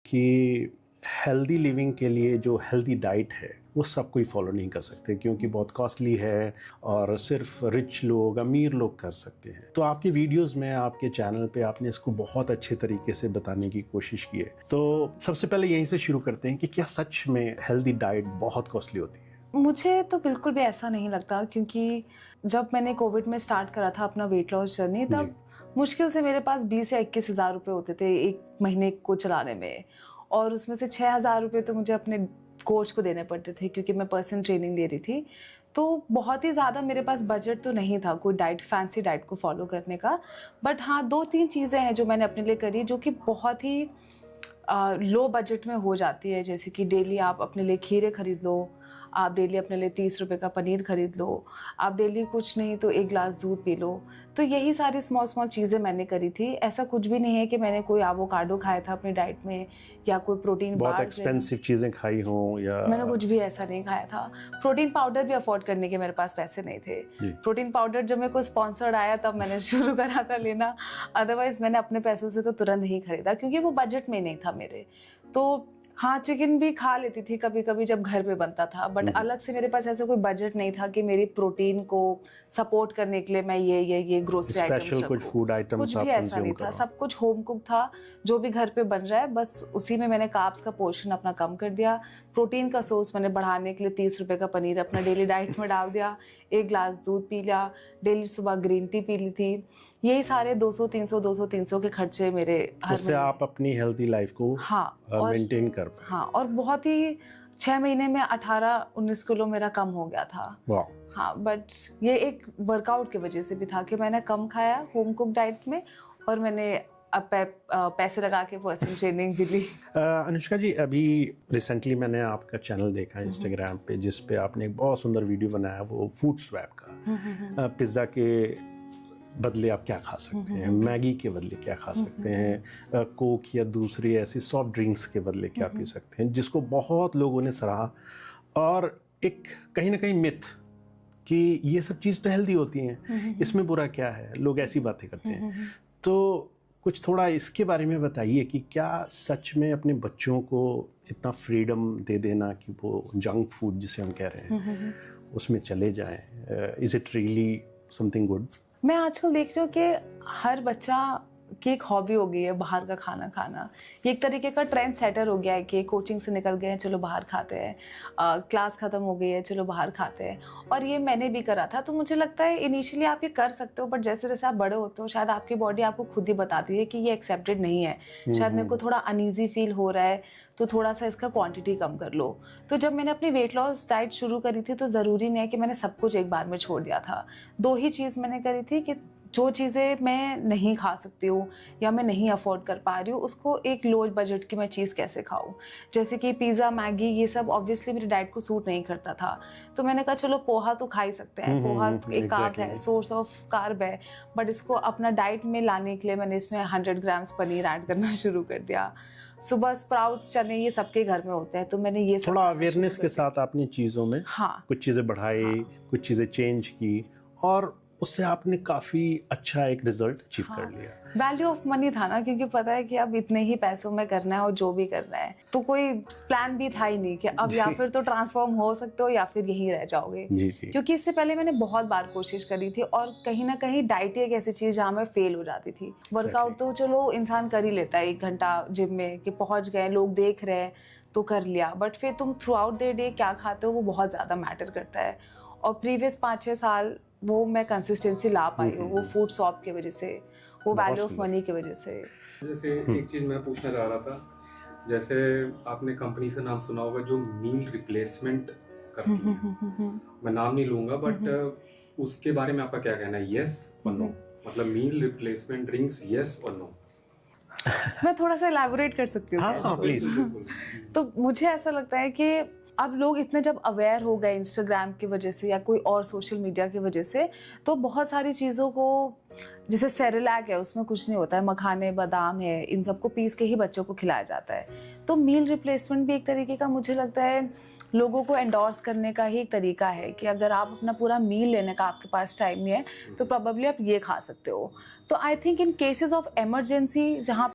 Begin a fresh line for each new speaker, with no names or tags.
कि healthy living के लिए जो हेल्दी डाइट है वो सब कोई फॉलो नहीं कर सकते, क्योंकि बहुत कॉस्टली है और सिर्फ रिच लोग, अमीर लोग कर सकते हैं। तो आपकी वीडियोस में, आपके चैनल पे आपने इसको बहुत अच्छे तरीके से बताने की कोशिश की है। तो सबसे पहले यहीं से शुरू करते हैं कि क्या सच में हेल्दी डाइट बहुत कॉस्टली होती है?
मुझे तो बिल्कुल भी ऐसा नहीं लगता, क्योंकि जब मैंने कोविड में स्टार्ट करा था अपना वेट लॉस जर्नी, तब मुश्किल से मेरे पास 20 या 21 हज़ार रुपये होते थे एक महीने को चलाने में, और उसमें से 6,000 रुपये तो मुझे अपने कोच को देने पड़ते थे, क्योंकि मैं पर्सनल ट्रेनिंग ले रही थी। तो बहुत ही ज़्यादा मेरे पास बजट तो नहीं था कोई फैंसी डाइट को फॉलो करने का। बट हाँ, 2-3 चीज़ें हैं जो मैंने अपने लिए करी, जो कि बहुत ही लो बजट में हो जाती है। जैसे कि डेली आप अपने लिए खीरे खरीद लो, आप डेली अपने लिए 30 रुपए का पनीर खरीद लो, आप डेली कुछ नहीं तो 1 ग्लास दूध पी लो। तो यही सारी स्मॉल चीज़ें मैंने करी थी। ऐसा कुछ भी नहीं है कि मैंने कोई एवोकाडो खाया था अपनी डाइट में, या कोई प्रोटीन
बहुत
बार
एक्सपेंसिव चीज़ें खाई हों, या
मैंने कुछ भी ऐसा नहीं खाया था। प्रोटीन पाउडर भी अफोर्ड करने के मेरे पास पैसे नहीं थे। प्रोटीन पाउडर जब मेरे को स्पॉन्सर्ड आया तब मैंने शुरू करा था लेना, अदरवाइज मैंने अपने पैसों से तो तुरंत ही खरीदा, क्योंकि वो बजट में नहीं था मेरे। तो हाँ, चिकन भी खा लेती थी कभी कभी जब घर पे बनता था, बट अलग से मेरे पास ऐसा कोई बजट नहीं था कि मेरी प्रोटीन को सपोर्ट करने के लिए मैं ये ग्रोसरी आइटम्स
कुछ फूड आइटम्स
कुछ भी ऐसा नहीं था। सब कुछ होम कुक था, जो भी घर पे बन रहा है बस उसी में मैंने कार्ब्स का पोर्शन अपना कम कर दिया। प्रोटीन का सोर्स मैंने बढ़ाने के लिए 30 रुपए का पनीर अपना डेली डाइट में डाल दिया, 1 ग्लास दूध पी लिया, डेली सुबह ग्रीन टी पी ली थी। यही सारे 200-300 के खर्चे मेरे हर
उससे आप अपनी हेल्दी लाइफ को मेंटेन कर पाए।
हाँ, और बहुत ही 6 महीने में 18-19 किलो मेरा कम हो गया था। हाँ, बट ये एक वर्कआउट की वजह से भी था कि मैंने कम खाया होम कुक डाइट में, और मैंने अब पैसे लगा के पर्सनल ट्रेनिंग भी ली।
अनुष्का जी, अभी रिसेंटली मैंने आपका चैनल देखा इंस्टाग्राम पे, जिस पे आपने एक बहुत सुंदर वीडियो बनाया, वो फूड स्वैप का। पिज्ज़ा के बदले आप क्या खा सकते हैं, मैगी के बदले क्या खा सकते हैं, कोक या दूसरी ऐसी सॉफ्ट ड्रिंक्स के बदले क्या पी सकते हैं, जिसको बहुत लोगों ने सराहा। और एक कहीं ना कहीं मिथ कि ये सब चीज़ तो हेल्दी होती हैं, इसमें बुरा क्या है, लोग ऐसी बातें करते हैं। तो कुछ थोड़ा इसके बारे में बताइए कि क्या सच में अपने बच्चों को इतना फ्रीडम दे देना कि वो जंक फूड जिसे हम कह रहे हैं उसमें चले जाएं, is it really something good?
मैं आजकल देख रही हूँ कि हर बच्चा की एक हॉबी हो गई है बाहर का खाना खाना। ये एक तरीके का ट्रेंड सेटर हो गया है कि कोचिंग से निकल गए हैं, चलो बाहर खाते हैं, क्लास ख़त्म हो गई है, चलो बाहर खाते हैं। और ये मैंने भी करा था। तो मुझे लगता है इनिशियली आप ये कर सकते हो, बट जैसे जैसे आप बड़े होते हो शायद आपकी बॉडी आपको खुद ही बताती है कि ये एक्सेप्टेड नहीं है, शायद मेरे को थोड़ा अनईजी फील हो रहा है, तो थोड़ा सा इसका क्वांटिटी कम कर लो। तो जब मैंने अपनी वेट लॉस डाइट शुरू करी थी, तो ज़रूरी नहीं है कि मैंने सब कुछ एक बार में छोड़ दिया था। 2 ही चीज़ मैंने करी थी कि जो चीज़ें मैं नहीं खा सकती हूँ या मैं नहीं अफोर्ड कर पा रही हूँ, उसको एक लो बजट की मैं चीज़ कैसे खाऊँ। जैसे कि पिज़्ज़ा, मैगी, ये सब ऑब्वियसली मेरी डाइट को सूट नहीं करता था। तो मैंने कहा चलो पोहा तो खा ही सकते हैं, पोहा एक कार्ब है, सोर्स ऑफ कार्ब है, बट इसको अपना डाइट में लाने के लिए मैंने इसमें 100 ग्राम्स पनीर ऐड करना शुरू कर दिया। सुबह स्प्राउट्स, चने, ये सबके घर में होते हैं, तो मैंने ये
थोड़ा अवेयरनेस के साथ आपने चीज़ों में कुछ चीज़ें बढ़ाई, कुछ चीज़ें चेंज की, और उससे आपने काफ़ी अच्छा एक रिजल्ट अचीव कर लिया।
वैल्यू ऑफ मनी था ना, क्योंकि पता है कि अब इतने ही पैसों में करना है और जो भी करना है, तो कोई प्लान भी था ही नहीं कि अब या फिर तो ट्रांसफॉर्म हो सकते हो या फिर यहीं रह जाओगे। क्योंकि इससे पहले मैंने बहुत बार कोशिश करी थी, और कहीं ना कहीं डाइट एक ऐसी चीज़ जहाँ मैं फेल हो जाती थी। वर्कआउट तो चलो इंसान कर ही लेता है 1 घंटा जिम में, कि पहुँच गए, लोग देख रहे हैं तो कर लिया, बट फिर तुम थ्रू आउट द डे क्या खाते हो वो बहुत ज़्यादा मैटर करता है। और प्रीवियस 5-6 साल वो मैं कंसिस्टेंसी ला पाई हूँ, वो फूड शॉप की वजह से, वो वैल्यू ऑफ मनी की वजह से।
जैसे एक चीज़ मैं पूछना चाह रहा था, जैसे आपने कंपनी का नाम सुना होगा जो मील रिप्लेसमेंट करती है, मैं नाम नहीं लूँगा, बट उसके बारे में आपका क्या कहना है, येस और नो? मतलब मील रिप्लेसमेंट ड्रिंक्स, येस और नो?
मैं थोड़ा सा एलैबोरेट कर सकती हूँ?
हाँ, प्लीज।
तो मुझे ऐसा लगता है कि अब लोग इतने जब अवेयर हो गए इंस्टाग्राम की वजह से या कोई और सोशल मीडिया की वजह से, तो बहुत सारी चीज़ों को, जैसे सेरेलैक है उसमें कुछ नहीं होता है, मखाने, बादाम है, इन सबको पीस के ही बच्चों को खिलाया जाता है। तो मील रिप्लेसमेंट भी एक तरीके का मुझे लगता है लोगों को एंडोर्स करने का ही एक तरीका है कि अगर आप अपना पूरा मील लेने का आपके पास टाइम नहीं है तो प्रोबेबली आप ये खा सकते हो। तो I think in cases of emergency, जहाँ